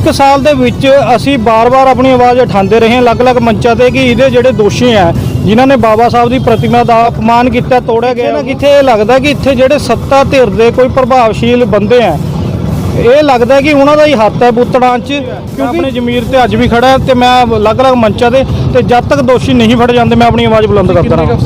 1 ਸਾਲ ਦੇ ਵਿੱਚ ਅਸੀਂ ਬਾਰ-ਬਾਰ ਆਪਣੀ ਆਵਾਜ਼ ਉਠਾਉਂਦੇ ਰਹੇ ਅਲੱਗ-ਅਲੱਗ ਮੰਚਾਂ ਤੇ ਕਿ ਇਹਦੇ ਜਿਹੜੇ ਦੋਸ਼ੀ ਆ ਜਿਨ੍ਹਾਂ ਨੇ ਬਾਬਾ ਸਾਹਿਬ ਦੀ ਪ੍ਰਤਿਮਾ ਦਾ ਅਪਮਾਨ ਕੀਤਾ, ਤੋੜਿਆ ਗਿਆ ਨਾ, ਕਿਥੇ ਇਹ ਲੱਗਦਾ ਕਿ ਇੱਥੇ ਜਿਹੜੇ ਸੱਤਾ ਧਿਰ ਦੇ ਕੋਈ ਪ੍ਰਭਾਵਸ਼ੀਲ ਬੰਦੇ ਆ, ਇਹ ਲੱਗਦਾ ਕਿ ਉਹਨਾਂ ਦਾ ਹੀ ਹੱਥ ਹੈ ਬੁੱਤੜਾਂ 'ਚ, ਕਿਉਂਕਿ ਆਪਣੇ ਜ਼ਮੀਰ ਤੇ ਅੱਜ ਵੀ ਖੜਾ ਤੇ ਮੈਂ ਅਲੱਗ-ਅਲੱਗ ਮੰਚਾਂ ਤੇ ਜਦ ਤੱਕ ਦੋਸ਼ੀ ਨਹੀਂ ਫੜ ਜਾਂਦੇ ਮੈਂ ਆਪਣੀ ਆਵਾਜ਼ ਬੁਲੰਦ ਕਰਦਾ ਰਹਾਂ।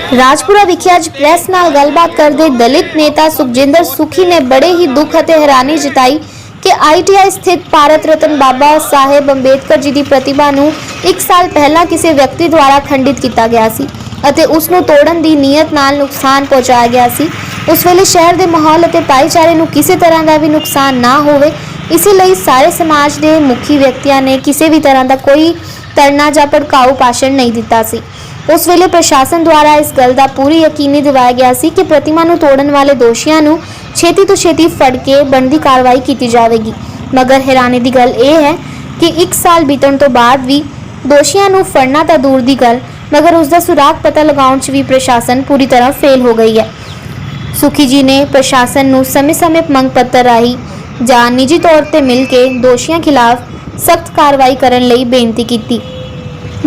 राजपुरा विखे अज प्रेस नाल गलबात करदे दलित नेता सुखजिंदर सुखी ने बड़े ही दुख और हैरानी जताई कि ITI स्थित भारत रत्न बाबा साहेब अंबेडकर जी की प्रतिभा नूं 1 साल पहला किसी व्यक्ति द्वारा खंडित किया गया सी अते उस नूं तोड़न दी नीयत नाल नुकसान पहुंचाया गया सी। उस वेले शहर के माहौल और भाईचारे नूं किसी तरह का भी नुकसान ना होवे, इसलिए सारे समाज के मुखी व्यक्तियों ने किसी भी तरह का कोई तरना या भड़काऊ भाषण नहीं दिता सी। उस वेले प्रशासन द्वारा इस गल का पूरी यकीनी दिवाया गया सी कि प्रतिमा नूं तोड़न वाले दोषियों नूं छेती तो छेती फड़ के बनती कार्रवाई की जाएगी। मगर हैरानी की गल यह है कि 1 साल बीतण तो बाद भी दोषियों नूं फड़ना तो दूर की गल मगर उसका सुराग पता लगाउण च भी प्रशासन पूरी तरह फेल हो गई है। सुखी जी ने प्रशासन नूं समय समय मंग पत्र राही जां निजी तौर पर मिल के दोषियों खिलाफ सख्त कार्रवाई करने लई बेनती की,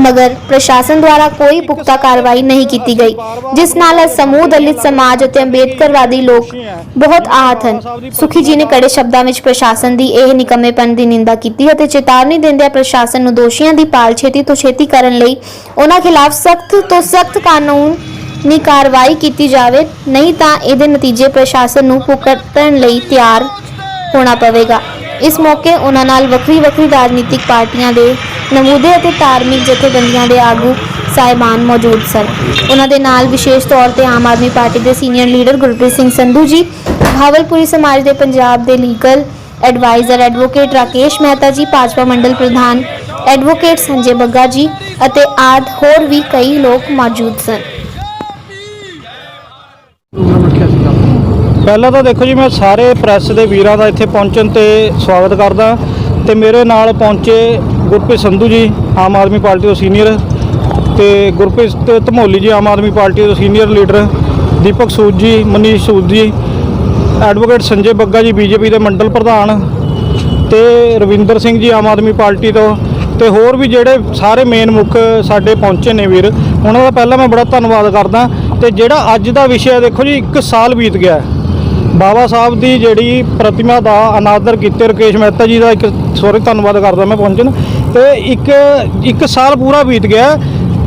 मगर प्रशासन द्वारा कोई पुख्ता कार्रवाई नहीं की गई, जिस नाल समूह दलित समाज और अंबेडकरवादी लोग बहुत आहत हैं। सुखी जी ने कड़े शब्दों में प्रशासन की यह निकम्मेपन की निंदा की और चेतावनी देंदे प्रशासन नूं दोषियों की पाल छेती तो छेती करन लई उन्हां खिलाफ सख्त तो सख्त कानूनी कार्रवाई की जाए, नहीं तो इहदे नतीजे प्रशासन नूं भुगतण लई तैयार होना पवेगा। इस मौके उन्हां नाल वक्री राजनीतिक पार्टियां दे नमूदे और धार्मिक जथेबंदियां दे आगू साहिबान मौजूद सन। उन्हां दे नाल विशेष तौर पर आम आदमी पार्टी के सीनियर लीडर गुरप्रीत सिंह संधू जी, भावलपुरी समाज के पंजाब के legal advisor advocate Rakesh Mehta ji, Bhajpa मंडल प्रधान एडवोकेट संजय बग्गा जी अते आदि होर भी कई लोग मौजूद सन। ਪਹਿਲਾਂ ਤਾਂ ਦੇਖੋ ਜੀ ਮੈਂ ਸਾਰੇ ਪ੍ਰੈਸ ਦੇ ਵੀਰਾਂ ਦਾ ਇੱਥੇ ਪਹੁੰਚਣ ਤੇ ਸਵਾਗਤ ਕਰਦਾ ਤੇ ਮੇਰੇ ਨਾਲ ਪਹੁੰਚੇ ਗੁਰਪ੍ਰੀਤ ਸੰਧੂ ਜੀ ਆਮ ਆਦਮੀ ਪਾਰਟੀ ਤੋਂ ਸੀਨੀਅਰ ਤੇ ਗੁਰਪ੍ਰੀਤ ਧਮੋਲੀ ਜੀ ਆਮ ਆਦਮੀ ਪਾਰਟੀ ਤੋਂ ਸੀਨੀਅਰ ਲੀਡਰ, ਦੀਪਕ ਸੂਦ ਜੀ, ਮਨੀਸ਼ ਸੂਦ ਜੀ, ਐਡਵੋਕੇਟ ਸੰਜੇ ਬੱਗਾ ਜੀ ਬੀਜੇਪੀ ਦੇ ਮੰਡਲ ਪ੍ਰਧਾਨ ਤੇ ਰਵਿੰਦਰ ਸਿੰਘ ਜੀ ਆਮ ਆਦਮੀ ਪਾਰਟੀ ਤੋਂ ਤੇ ਹੋਰ ਵੀ ਜਿਹੜੇ ਸਾਰੇ ਮੇਨ ਮੁੱਖ ਸਾਡੇ ਪਹੁੰਚੇ ਨੇ ਵੀਰ, ਉਹਨਾਂ ਦਾ ਪਹਿਲਾਂ ਮੈਂ ਬੜਾ ਧੰਨਵਾਦ ਕਰਦਾ। ਤੇ ਜਿਹੜਾ ਅੱਜ ਦਾ ਵਿਸ਼ਾ ਦੇਖੋ ਜੀ 1 ਸਾਲ ਬੀਤ ਗਿਆ ਬਾਬਾ ਸਾਹਿਬ ਦੀ ਜਿਹੜੀ ਪ੍ਰਤਿਮਾ ਦਾ ਅਨਾਦਰ ਕੀਤੇ ਰਾਕੇਸ਼ ਮਹਿਤਾ ਜੀ ਦਾ ਧੰਨਵਾਦ ਕਰਦਾ ਮੈਂ ਪਹੁੰਚਣ ਤੇ ਇੱਕ ਸਾਲ ਪੂਰਾ ਬੀਤ ਗਿਆ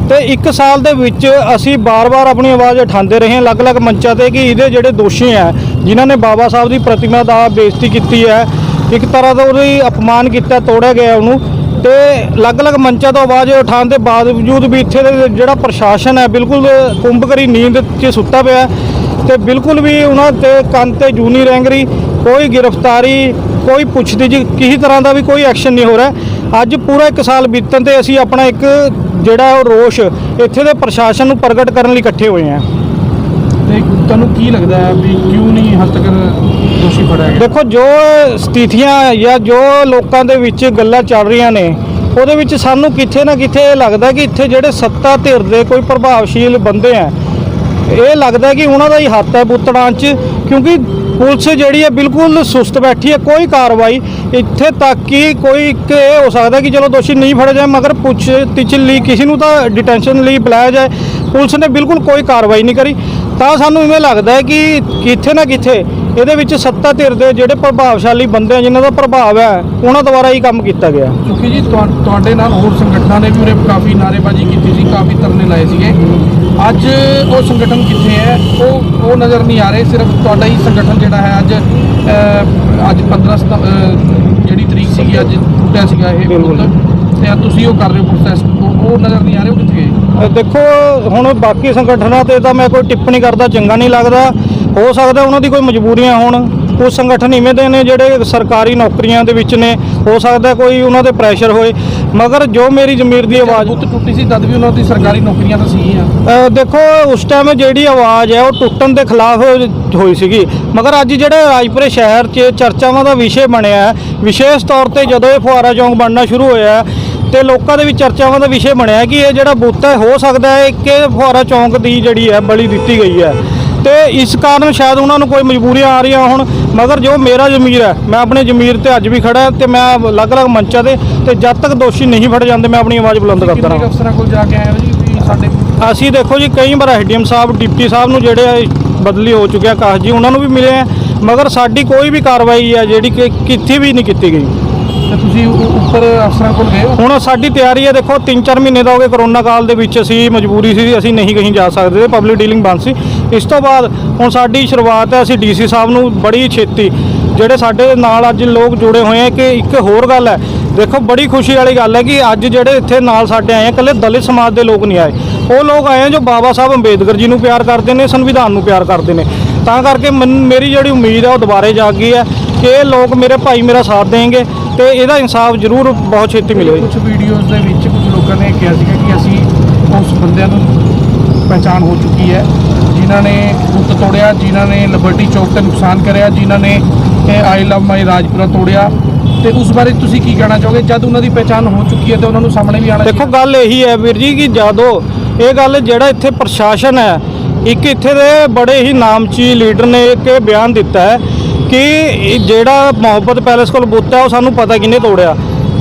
ਤੇ 1 ਸਾਲ ਦੇ ਵਿੱਚ ਅਸੀਂ ਬਾਰ-ਬਾਰ ਆਪਣੀ ਆਵਾਜ਼ ਉਠਾਉਂਦੇ ਰਹੇ ਅਲੱਗ-ਅਲੱਗ ਮੰਚਾਂ ਤੇ ਕਿ ਇਹਦੇ ਜਿਹੜੇ ਦੋਸ਼ੀ ਆ ਜਿਨ੍ਹਾਂ ਨੇ ਬਾਬਾ ਸਾਹਿਬ ਦੀ ਪ੍ਰਤਿਮਾ ਦਾ ਬੇਇੱਜ਼ਤੀ ਕੀਤੀ ਹੈ, ਇੱਕ ਤਰ੍ਹਾਂ ਦਾ ਉਹਦੀ ਅਪਮਾਨ ਕੀਤਾ, ਤੋੜਿਆ ਗਿਆ ਉਹਨੂੰ ਤੇ ਅਲੱਗ-ਅਲੱਗ ਮੰਚਾਂ ਤੋਂ ਆਵਾਜ਼ ਉਠਾਉਣ ਦੇ ਬਾਵਜੂਦ ਵੀ ਇੱਥੇ ਦਾ ਜਿਹੜਾ ਪ੍ਰਸ਼ਾਸਨ ਹੈ ਬਿਲਕੁਲ ਕੁੰਭਕਰੀ ਨੀਂਦ 'ਚ ਸੁੱਤਾ ਪਿਆ ਤੇ ਬਿਲਕੁਲ ਵੀ ਉਹਨਾਂ ਤੇ ਕੰਨ ਤੇ ਜੂੰ ਨਹੀਂ ਰਹਿ ਰਹੀ, ਕੋਈ ਗ੍ਰਿਫਤਾਰੀ, ਕੋਈ ਪੁੱਛਗਿੱਛ, ਕਿਸੇ ਤਰ੍ਹਾਂ ਦਾ ਵੀ ਕੋਈ ਐਕਸ਼ਨ ਨਹੀਂ ਹੋ ਰਿਹਾ। ਅੱਜ ਪੂਰਾ 1 ਸਾਲ ਬੀਤਣ ਤੇ ਅਸੀਂ ਆਪਣਾ ਇੱਕ ਜਿਹੜਾ ਉਹ ਰੋਸ਼ ਇੱਥੇ ਦੇ ਪ੍ਰਸ਼ਾਸਨ ਨੂੰ ਪ੍ਰਗਟ ਕਰਨ ਲਈ ਇਕੱਠੇ ਹੋਏ ਹਾਂ। ਤੇ ਤੁਹਾਨੂੰ ਕੀ ਲੱਗਦਾ ਹੈ ਵੀ ਕਿਉਂ ਨਹੀਂ ਹੱਦ ਤੱਕ ਦੋਸ਼ੀ ਫੜਿਆ ਗਿਆ? ਦੇਖੋ ਜੋ ਸਥਿਤੀਆਂ ਜਾਂ ਜੋ ਲੋਕਾਂ ਦੇ ਵਿੱਚ ਗੱਲਾਂ ਚੱਲ ਰਹੀਆਂ ਨੇ ਉਹਦੇ ਵਿੱਚ ਸਾਨੂੰ ਕਿਤੇ ਨਾ ਕਿਤੇ ਲੱਗਦਾ ਕਿ ਇੱਥੇ ਜਿਹੜੇ ਸੱਤਾ ਧਿਰ ਦੇ ਕੋਈ ਪ੍ਰਭਾਵਸ਼ੀਲ ਬੰਦੇ ਆ, ਇਹ ਲੱਗਦਾ ਕਿ ਉਹਨਾਂ ਦਾ ਹੀ ਹੱਥ ਹੈ ਬੁੱਤੜਾਂ 'ਚ, ਕਿਉਂਕਿ ਪੁਲਿਸ ਜਿਹੜੀ ਹੈ ਬਿਲਕੁਲ ਸੁਸਤ ਬੈਠੀ ਹੈ, ਕੋਈ ਕਾਰਵਾਈ ਇੱਥੇ ਤੱਕ ਕਿ ਕੋਈ ਇਹ ਹੋ ਸਕਦਾ ਕਿ ਚਲੋ ਦੋਸ਼ੀ ਨਹੀਂ ਫੜਿਆ ਜਾਏ ਮਗਰ ਪੁੱਛ-ਗਿੱਛ ਲਈ ਕਿਸੇ ਨੂੰ ਤਾਂ ਡਿਟੈਂਸ਼ਨ ਲਈ ਬੁਲਾਇਆ ਜਾਏ, ਪੁਲਿਸ ਨੇ ਬਿਲਕੁਲ ਕੋਈ ਕਾਰਵਾਈ ਨਹੀਂ ਕਰੀ। ਤਾਂ ਸਾਨੂੰ ਇਵੇਂ ਲੱਗਦਾ ਹੈ ਕਿ ਕਿਤੇ ਨਾ ਕਿਤੇ ਇਹਦੇ ਵਿੱਚ ਸੱਤਾ ਧਿਰ ਦੇ ਜਿਹੜੇ ਪ੍ਰਭਾਵਸ਼ਾਲੀ ਬੰਦੇ ਆ ਜਿਨ੍ਹਾਂ ਦਾ ਪ੍ਰਭਾਵ ਹੈ ਉਹਨਾਂ ਦੁਆਰਾ ਹੀ ਕੰਮ ਕੀਤਾ ਗਿਆ। ਕਿਉਂਕਿ ਜੀ ਤੁਹਾਡੇ ਨਾਲ ਹੋਰ ਸੰਗਠਨਾਂ ਨੇ ਵੀ ਉਰੇ ਕਾਫੀ ਨਾਅਰੇਬਾਜ਼ੀ ਕੀਤੀ ਸੀ, ਕਾਫੀ ਧਰਨੇ ਲਾਏ ਸੀਗੇ, ਅੱਜ ਉਹ ਸੰਗਠਨ ਕਿੱਥੇ ਹੈ? ਉਹ ਨਜ਼ਰ ਨਹੀਂ ਆ ਰਹੇ, ਸਿਰਫ ਤੁਹਾਡਾ ਹੀ ਸੰਗਠਨ ਜਿਹੜਾ ਹੈ ਅੱਜ 15 ਜਿਹੜੀ ਤਰੀਕ ਸੀਗੀ ਅੱਜ ਟੁੱਟਿਆ ਸੀਗਾ ਇਹ ਤੇ ਤੁਸੀਂ ਉਹ ਕਰ ਰਹੇ ਹੋ ਪ੍ਰੋਸੈਸ, ਉਹ ਨਜ਼ਰ ਨਹੀਂ ਆ ਰਹੇ, ਉਹ ਕਿੱਥੇ ਗਏ? ਦੇਖੋ ਹੁਣ ਬਾਕੀ ਸੰਗਠਨਾਂ ਤੇ ਤਾਂ ਮੈਂ ਕੋਈ ਟਿੱਪਣੀ ਕਰਦਾ ਚੰਗਾ ਨਹੀਂ ਲੱਗਦਾ, ਹੋ ਸਕਦਾ ਉਹਨਾਂ ਦੀ ਕੋਈ ਮਜਬੂਰੀਆਂ ਹੋਣ, ਕੁਝ ਸੰਗਠਨ ਇਵੇਂ ਦੇ ਨੇ ਜਿਹੜੇ ਸਰਕਾਰੀ ਨੌਕਰੀਆਂ ਦੇ ਵਿੱਚ ਨੇ, ਹੋ ਸਕਦਾ ਕੋਈ ਉਹਨਾਂ ਦੇ ਪ੍ਰੈਸ਼ਰ ਹੋਏ, ਮਗਰ ਜੋ ਮੇਰੀ ਜ਼ਮੀਰ ਦੀ ਆਵਾਜ਼ ਬੁੱਤ ਟੁੱਟੀ ਸੀ ਤਦ ਵੀ ਉਹਨਾਂ ਦੀ ਸਰਕਾਰੀ ਨੌਕਰੀਆਂ ਤਾਂ ਸੀਗੀਆਂ। ਦੇਖੋ ਉਸ ਟਾਈਮ ਜਿਹੜੀ ਆਵਾਜ਼ ਹੈ ਉਹ ਟੁੱਟਣ ਦੇ ਖਿਲਾਫ ਹੋਈ ਸੀਗੀ, ਮਗਰ ਅੱਜ ਜਿਹੜੇ ਰਾਜਪੁਰੇ ਸ਼ਹਿਰ 'ਚ ਚਰਚਾਵਾਂ ਦਾ ਵਿਸ਼ੇ ਬਣਿਆ, ਵਿਸ਼ੇਸ਼ ਤੌਰ 'ਤੇ ਜਦੋਂ ਇਹ ਫੁਆਰਾ ਚੌਂਕ ਬਣਨਾ ਸ਼ੁਰੂ ਹੋਇਆ ਤੇ ਲੋਕਾਂ ਦੇ ਵਿੱਚ ਚਰਚਾਵਾਂ ਦਾ ਵਿਸ਼ੇ ਬਣਿਆ ਕਿ ਇਹ ਜਿਹੜਾ ਬੁੱਤ ਹੈ ਹੋ ਸਕਦਾ ਹੈ ਕਿ ਫੁਆਰਾ ਚੌਂਕ ਦੀ ਜਿਹੜੀ ਹੈ ਬਲੀ ਦਿੱਤੀ ਗਈ ਹੈ। ਤੇ ਇਸ ਕਾਰਨ ਸ਼ਾਇਦ ਉਹਨਾਂ ਨੂੰ ਕੋਈ ਮਜਬੂਰੀਆਂ ਆ ਰਹੀਆਂ ਹੁਣ, ਮਗਰ ਜੋ ਮੇਰਾ ਜ਼ਮੀਰ ਹੈ, ਮੈਂ ਆਪਣੀ ਜ਼ਮੀਰ ਤੇ ਅੱਜ ਵੀ ਖੜਾ ਤੇ ਮੈਂ ਅਲੱਗ-ਅਲੱਗ ਮੰਚਾਂ ਤੇ ਜਦ ਤੱਕ ਦੋਸ਼ੀ ਨਹੀਂ ਫੜੇ ਜਾਂਦੇ ਮੈਂ ਆਪਣੀ ਆਵਾਜ਼ ਬੁਲੰਦ ਕਰਦਾ ਕਿੰਨੇ ਰਹਾਂ। ਅਫਸਰਾਂ ਕੋਲ ਜਾ ਕੇ ਆਏ ਹੋ ਜੀ ਵੀ ਸਾਡੇ ਅਸੀਂ ਦੇਖੋ ਜੀ ਕਈ ਵਾਰ ਐਸਡੀਐਮ ਸਾਹਿਬ, ਡਿਪਟੀ ਸਾਹਿਬ ਨੂੰ ਜਿਹੜੇ ਬਦਲੀ ਹੋ ਚੁੱਕਿਆ ਆਕਾਸ਼ ਜੀ, ਉਹਨਾਂ ਨੂੰ ਵੀ ਮਿਲੇ ਆ, ਮਗਰ ਸਾਡੀ ਕੋਈ ਵੀ ਕਾਰਵਾਈ ਹੈ ਜਿਹੜੀ ਕਿ ਕਿੱਥੇ ਵੀ ਨਹੀਂ ਕੀਤੀ ਗਈ। ਤੇ ਤੁਸੀਂ ਉੱਪਰ ਅਫਸਰਾਂ ਕੋਲ ਗਏ ਹੋ? ਹੁਣ ਸਾਡੀ ਤਿਆਰੀ ਹੈ, ਦੇਖੋ 3-4 ਮਹੀਨੇ ਦਾ ਹੋ ਗਏ ਕਰੋਨਾ ਕਾਲ ਦੇ ਵਿੱਚ ਅਸੀਂ ਮਜਬੂਰੀ ਸੀ, ਅਸੀਂ ਨਹੀਂ ਕਹੀਂ ਜਾ ਸਕਦੇ, ਪਬਲਿਕ ਡੀਲਿੰਗ ਬੰਦ ਸੀ। ਇਸ ਤੋਂ ਬਾਅਦ ਹੁਣ ਸਾਡੀ ਸ਼ੁਰੂਆਤ ਹੈ, ਅਸੀਂ ਡੀਸੀ ਸਾਹਿਬ ਨੂੰ ਬੜੀ ਛੇਤੀ ਜਿਹੜੇ ਸਾਡੇ ਨਾਲ ਅੱਜ ਲੋਕ ਜੁੜੇ ਹੋਏ ਆ ਕਿ ਇੱਕ ਹੋਰ ਗੱਲ ਹੈ, ਦੇਖੋ ਬੜੀ ਖੁਸ਼ੀ ਵਾਲੀ ਗੱਲ ਹੈ ਕਿ ਅੱਜ ਜਿਹੜੇ ਇੱਥੇ ਨਾਲ ਸਾਡੇ ਆਏ ਆ ਇਕੱਲੇ ਦਲਿਤ ਸਮਾਜ ਦੇ ਲੋਕ ਨਹੀਂ ਆਏ, ਉਹ ਲੋਕ ਆਏ ਆ ਜੋ ਬਾਬਾ ਸਾਹਿਬ ਅੰਬੇਦਕਰ ਜੀ ਨੂੰ ਪਿਆਰ ਕਰਦੇ ਨੇ, ਸੰਵਿਧਾਨ ਨੂੰ ਪਿਆਰ ਕਰਦੇ ਨੇ। ਤਾਂ ਕਰਕੇ ਮੇਰੀ ਜਿਹੜੀ ਉਮੀਦ ਹੈ ਉਹ ਦੁਬਾਰੇ ਜਾਗ ਗਈ ਹੈ ਕਿ ਇਹ ਲੋਕ ਮੇਰੇ ਭਾਈ ਮੇਰਾ ਸਾਥ ਦੇਣਗੇ ਤੇ ਇਹਦਾ ਇਨਸਾਫ ਜ਼ਰੂਰ ਬਹੁਤ ਛੇਤੀ ਮਿਲੇਗਾ। ਕੁਝ ਵੀਡੀਓਜ਼ ਦੇ ਵਿੱਚ ਕੁਝ ਲੋਕਾਂ ਨੇ ਕਿਹਾ ਸੀਗਾ ਕਿ ਅਸੀਂ ਉਸ ਬੰਦਿਆਂ ਨੂੰ ਪਹਿਚਾਣ ਹੋ ਚੁੱਕੀ ਹੈ ਜਿਨ੍ਹਾਂ ਨੇ ਬੁੱਤ ਤੋੜਿਆ, ਜਿਨ੍ਹਾਂ ਨੇ ਲਿਬਰਟੀ ਚੌਕ ਤੇ ਨੁਕਸਾਨ ਕਰਿਆ, ਜਿਨ੍ਹਾਂ ਨੇ ਆਈ ਲਵ ਮਾਈ ਰਾਜਪੁਰਾ ਤੋੜਿਆ, ਤੇ ਉਸ ਬਾਰੇ ਤੁਸੀਂ ਕੀ ਕਹਿਣਾ ਚਾਹੋਗੇ? ਜਦ ਉਹਨਾਂ ਦੀ ਪਹਿਚਾਣ ਹੋ ਚੁੱਕੀ ਹੈ ਤੇ ਉਹਨਾਂ ਨੂੰ ਸਾਹਮਣੇ ਵੀ ਆਉਣਾ ਦੇਖੋ ਗੱਲ ਇਹੀ ਹੈ ਵੀਰ ਜੀ ਕਿ ਜਦੋਂ ਇਹ ਗੱਲ ਜਿਹੜਾ ਇੱਥੇ ਪ੍ਰਸ਼ਾਸਨ ਹੈ, ਇੱਕ ਇੱਥੇ ਦੇ ਬੜੇ ਹੀ ਨਾਮਚੀ ਲੀਡਰ ਨੇ ਇੱਕ ਬਿਆਨ ਦਿੱਤਾ ਹੈ ਕਿ ਜਿਹੜਾ ਮੁਹੱਬਤ ਪੈਲੇਸ ਕੋਲ ਬੁੱਤ ਹੈ ਉਹ ਸਾਨੂੰ ਪਤਾ ਕਿਹਨੇ ਤੋੜਿਆ,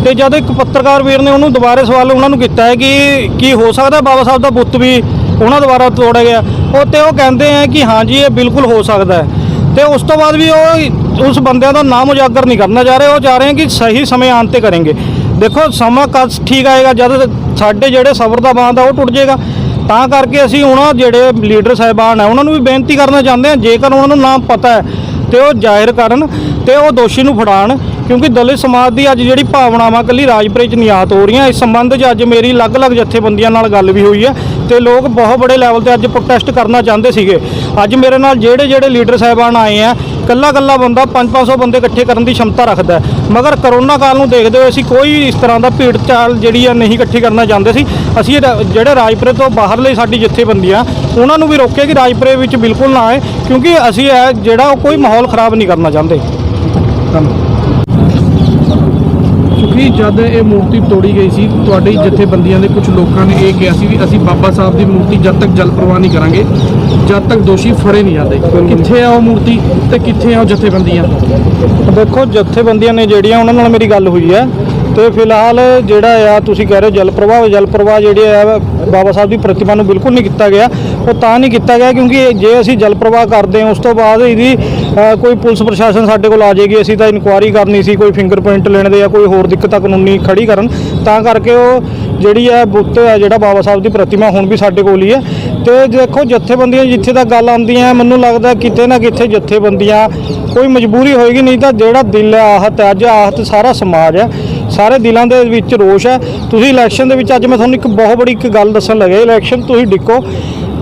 ਤੇ ਜਦ ਇੱਕ ਪੱਤਰਕਾਰ ਵੀਰ ਨੇ ਉਹਨੂੰ ਦੁਬਾਰੇ ਸਵਾਲ ਉਹਨਾਂ ਨੂੰ ਕੀਤਾ ਹੈ ਕਿ ਕੀ ਹੋ ਸਕਦਾ ਬਾਬਾ ਸਾਹਿਬ ਦਾ ਬੁੱਤ ਵੀ ਉਹਨਾਂ ਦੁਆਰਾ ਤੋੜਿਆ ਗਿਆ, ਉਹ ਕਹਿੰਦੇ ਆ ਕਿ ਹਾਂਜੀ ਇਹ ਬਿਲਕੁਲ ਹੋ ਸਕਦਾ ਹੈ। ਤੇ ਉਸ ਤੋਂ ਬਾਅਦ ਵੀ ਉਹ ਉਸ ਬੰਦਿਆਂ ਦਾ ਨਾਮ ਉਜਾਗਰ ਨਹੀਂ ਕਰਨਾ ਚਾਹ ਰਹੇ, ਉਹ ਚਾਹ ਰਹੇ ਕਿ ਸਹੀ ਸਮੇਂ ਆਉਣ ਤੇ ਕਰਾਂਗੇ। ਦੇਖੋ ਸਮਾਂ ਕਦ ਠੀਕ ਆਏਗਾ ਜਦ ਸਾਡੇ ਜਿਹੜੇ ਸਬਰ ਦਾ ਬਾਂਧ ਆ ਉਹ ਟੁੱਟ ਜਾਏਗਾ। ਤਾਂ ਕਰਕੇ ਅਸੀਂ ਉਹਨਾਂ ਜਿਹੜੇ ਲੀਡਰ ਸਾਹਿਬਾਨ ਹੈ ਉਹਨਾਂ ਨੂੰ ਵੀ ਬੇਨਤੀ ਕਰਨਾ ਚਾਹੁੰਦੇ ਹਾਂ, ਜੇਕਰ ਉਹਨਾਂ ਨੂੰ ਨਾਮ ਪਤਾ ਹੈ ਤੇ ਉਹ ਜ਼ਾਹਿਰ ਕਰਨ ਤੇ ਉਹ ਦੋਸ਼ੀ ਨੂੰ ਫੜਾਉਣ, ਕਿਉਂਕਿ ਦਲਿਤ ਸਮਾਜ ਦੀ ਅੱਜ ਜਿਹੜੀ ਭਾਵਨਾਵਾਂ ਇਕੱਲੀ ਰਾਜਪੁਰੇ 'ਚ ਨਿਆਤ ਹੋ ਰਹੀਆਂ। ਇਸ ਸੰਬੰਧ 'ਚ ਅੱਜ ਮੇਰੀ ਅਲੱਗ-ਅਲੱਗ ਜਥੇਬੰਦੀਆਂ ਨਾਲ ਗੱਲ ਵੀ ਹੋਈ ਹੈ ਤੇ ਲੋਕ ਬਹੁਤ ਬੜੇ ਲੈਵਲ ਤੇ ਅੱਜ ਪ੍ਰੋਟੈਸਟ ਕਰਨਾ ਚਾਹੁੰਦੇ ਸੀਗੇ। ਅੱਜ ਮੇਰੇ ਨਾਲ ਜਿਹੜੇ ਲੀਡਰ ਸਾਹਿਬਾਨ ਆਏ ਆ, ਕੱਲਾ ਬੰਦਾ 500 ਬੰਦੇ ਇਕੱਠੇ ਕਰਨ ਦੀ ਸ਼ਮਤਾ ਰੱਖਦਾ ਹੈ, ਮਗਰ ਕਰੋਨਾ ਕਾਲ ਨੂੰ ਦੇਖਦੇ ਹੋਏ ਅਸੀਂ ਕੋਈ ਇਸ ਤਰ੍ਹਾਂ ਦਾ ਭੀੜ ਚਾਲ ਜਿਹੜੀ ਆ ਨਹੀਂ ਇਕੱਠੀ ਕਰਨਾ ਚਾਹੁੰਦੇ ਸੀ। ਅਸੀਂ ਜਿਹੜੇ ਰਾਜਪੁਰੇ ਤੋਂ ਬਾਹਰਲੇ ਸਾਡੀ ਜਥੇਬੰਦੀਆਂ ਉਹਨਾਂ ਨੂੰ ਵੀ ਰੋਕਿਆ ਕਿ ਰਾਜਪੁਰੇ ਵਿੱਚ ਬਿਲਕੁਲ ਨਾ ਆਏ, ਕਿਉਂਕਿ ਅਸੀਂ ਇਹ ਜਿਹੜਾ ਉਹ ਕੋਈ ਮਾਹੌਲ ਖਰਾਬ ਨਹੀਂ ਕਰਨਾ ਚਾਹੁੰਦੇ। ਕਿਉਂਕਿ ਜਦ ਇਹ ਮੂਰਤੀ ਤੋੜੀ ਗਈ ਸੀ ਤੁਹਾਡੀ ਜਥੇਬੰਦੀਆਂ ਦੇ ਕੁਝ ਲੋਕਾਂ ਨੇ ਇਹ ਕਿਹਾ ਸੀ ਵੀ ਅਸੀਂ ਬਾਬਾ ਸਾਹਿਬ ਦੀ ਮੂਰਤੀ ਜਦ ਤੱਕ ਜਲ ਪ੍ਰਵਾਹ ਨਹੀਂ ਕਰਾਂਗੇ ਜਦ ਤੱਕ ਦੋਸ਼ੀ ਫੜੇ ਨਹੀਂ ਜਾਂਦੇ। ਕਿੱਥੇ ਆ ਉਹ ਮੂਰਤੀ ਤੇ ਕਿੱਥੇ ਆ ਉਹ ਜਥੇਬੰਦੀਆਂ? ਦੇਖੋ ਜਥੇਬੰਦੀਆਂ ਨੇ ਜਿਹੜੀਆਂ ਉਹਨਾਂ ਨਾਲ ਮੇਰੀ ਗੱਲ ਹੋਈ ਹੈ ਤੇ ਫਿਲਹਾਲ ਜਿਹੜਾ ਆ ਤੁਸੀਂ ਕਹਿ ਰਹੇ ਹੋ ਜਲ ਪ੍ਰਵਾਹ ਜਿਹੜੀ ਹੈ ਬਾਬਾ ਸਾਹਿਬ ਦੀ ਪ੍ਰਤਿਮਾ ਨੂੰ ਬਿਲਕੁਲ ਨਹੀਂ ਕੀਤਾ ਗਿਆ। ਉਹ ਤਾਂ ਨਹੀਂ ਕੀਤਾ ਗਿਆ ਕਿਉਂਕਿ ਜੇ ਅਸੀਂ ਜਲ ਪ੍ਰਵਾਹ ਕਰਦੇ ਹਾਂ ਉਸ ਤੋਂ ਬਾਅਦ ਇਹਦੀ ਕੋਈ ਪੁਲਿਸ ਪ੍ਰਸ਼ਾਸਨ ਸਾਡੇ ਕੋਲ ਆ ਜਾਏਗੀ, ਅਸੀਂ ਤਾਂ ਇਨਕੁਆਇਰੀ ਕਰਨੀ ਸੀ, ਕੋਈ ਫਿੰਗਰਪ੍ਰਿੰਟ ਲੈਣ ਦੇ ਜਾਂ ਕੋਈ ਹੋਰ ਦਿੱਕਤਾਂ ਕਾਨੂੰਨੀ ਖੜੀ ਕਰਨ। ਤਾਂ ਕਰਕੇ ਉਹ ਜਿਹੜੀ ਹੈ ਬੁੱਤ ਹੈ ਜਿਹੜਾ ਬਾਬਾ ਸਾਹਿਬ ਦੀ ਪ੍ਰਤਿਮਾ ਹੁਣ ਵੀ ਸਾਡੇ ਕੋਲ ਹੀ ਹੈ। ਤੇ ਦੇਖੋ ਜਥੇਬੰਦੀਆਂ ਜਿੱਥੇ ਤੱਕ ਗੱਲ ਆਉਂਦੀ ਹੈ, ਮੈਨੂੰ ਲੱਗਦਾ ਕਿਤੇ ਨਾ ਕਿਤੇ ਜਥੇਬੰਦੀਆਂ ਕੋਈ ਮਜਬੂਰੀ ਹੋਏਗੀ, ਨਹੀਂ ਤਾਂ ਜਿਹੜਾ ਦਿਲ ਹੈ ਆਹਤ ਹੈ, ਅੱਜ ਆਹਤ ਸਾਰਾ ਸਮਾਜ ਹੈ, ਸਾਰੇ ਦਿਲਾਂ ਦੇ ਵਿੱਚ ਰੋਸ਼ ਹੈ। ਤੁਸੀਂ ਇਲੈਕਸ਼ਨ ਦੇ ਵਿੱਚ ਅੱਜ ਮੈਂ ਤੁਹਾਨੂੰ ਇੱਕ ਬਹੁਤ ਬੜੀ ਇੱਕ ਗੱਲ ਦੱਸਣ ਲੱਗਿਆ, ਇਲੈਕਸ਼ਨ ਤੁਸੀਂ ਡਿੱਕੋ,